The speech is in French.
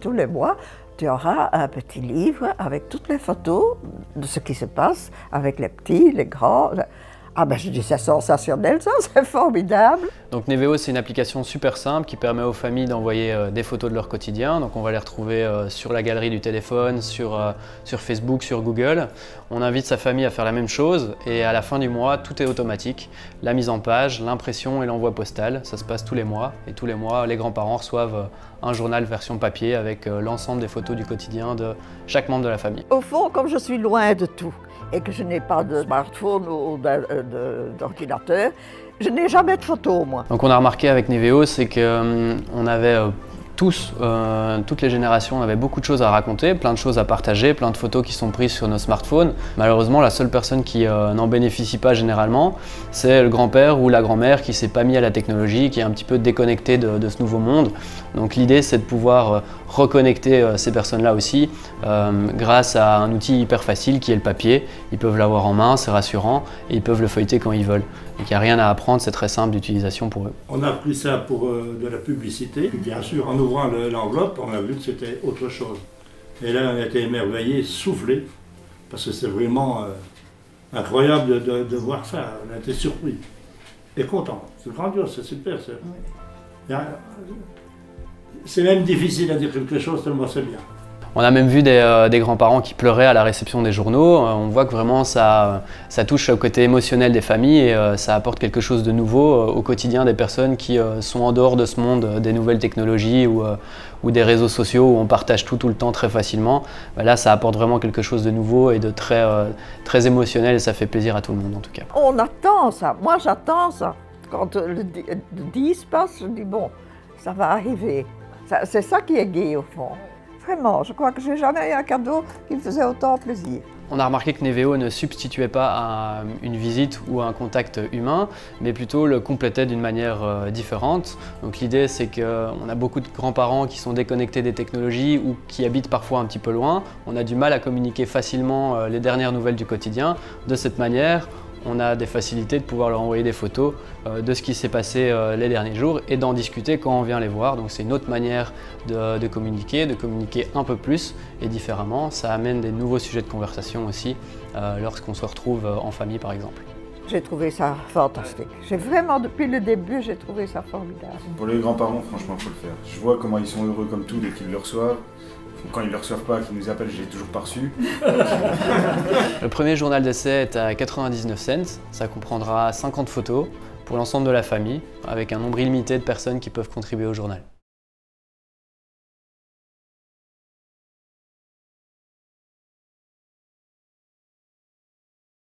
tous les mois, tu auras un petit livre avec toutes les photos de ce qui se passe avec les petits, les grands. Ah ben je dis c'est sensationnel ça, c'est formidable. Donc Neveo, c'est une application super simple qui permet aux familles d'envoyer des photos de leur quotidien. Donc on va les retrouver sur la galerie du téléphone, sur Facebook, sur Google. On invite sa famille à faire la même chose et à la fin du mois, tout est automatique. La mise en page, l'impression et l'envoi postal, ça se passe tous les mois. Et tous les mois, les grands-parents reçoivent un journal version papier avec l'ensemble des photos du quotidien de chaque membre de la famille. Au fond, comme je suis loin de tout et que je n'ai pas de smartphone ou d'ordinateur, je n'ai jamais de photos, moi. Donc on a remarqué avec Neveo, c'est qu'on avait toutes les générations, on avait beaucoup de choses à raconter, plein de choses à partager, plein de photos qui sont prises sur nos smartphones. Malheureusement, la seule personne qui n'en bénéficie pas généralement, c'est le grand-père ou la grand-mère qui ne s'est pas mis à la technologie, qui est un petit peu déconnecté de ce nouveau monde. Donc l'idée, c'est de pouvoir reconnecter ces personnes-là aussi grâce à un outil hyper facile qui est le papier. Ils peuvent l'avoir en main, c'est rassurant, et ils peuvent le feuilleter quand ils veulent. Donc il n'y a rien à apprendre, c'est très simple d'utilisation pour eux. On a pris ça pour de la publicité. Bien sûr, en ouvrant l'enveloppe, on a vu que c'était autre chose. Et là, on a été émerveillés, soufflés, parce que c'est vraiment incroyable de voir ça. On a été surpris et contents. C'est grandiose, c'est super. C'est même difficile à dire quelque chose, tellement c'est bien. On a même vu des grands-parents qui pleuraient à la réception des journaux. On voit que vraiment ça touche au côté émotionnel des familles et ça apporte quelque chose de nouveau au quotidien des personnes qui sont en dehors de ce monde des nouvelles technologies ou des réseaux sociaux où on partage tout le temps très facilement. Là, ça apporte vraiment quelque chose de nouveau et de très émotionnel et ça fait plaisir à tout le monde en tout cas. On attend ça, moi j'attends ça. Quand le 10 passe, je dis bon, ça va arriver. C'est ça qui est gai au fond. Vraiment, je crois que j'ai jamais eu un cadeau qui me faisait autant plaisir. On a remarqué que Neveo ne substituait pas à une visite ou à un contact humain, mais plutôt le complétait d'une manière différente. Donc l'idée, c'est qu'on a beaucoup de grands-parents qui sont déconnectés des technologies ou qui habitent parfois un petit peu loin. On a du mal à communiquer facilement les dernières nouvelles du quotidien. De cette manière, on a des facilités de pouvoir leur envoyer des photos de ce qui s'est passé les derniers jours et d'en discuter quand on vient les voir. Donc c'est une autre manière de communiquer un peu plus et différemment. Ça amène des nouveaux sujets de conversation aussi lorsqu'on se retrouve en famille par exemple. J'ai trouvé ça fantastique. J'ai vraiment, depuis le début, j'ai trouvé ça formidable. Pour les grands-parents, franchement, il faut le faire. Je vois comment ils sont heureux comme tout dès qu'ils le reçoivent. Quand ils ne le reçoivent pas, qu'ils nous appellent, je l'ai toujours pas reçu. Le premier journal d'essai est à 99 cents. Ça comprendra 50 photos pour l'ensemble de la famille, avec un nombre illimité de personnes qui peuvent contribuer au journal.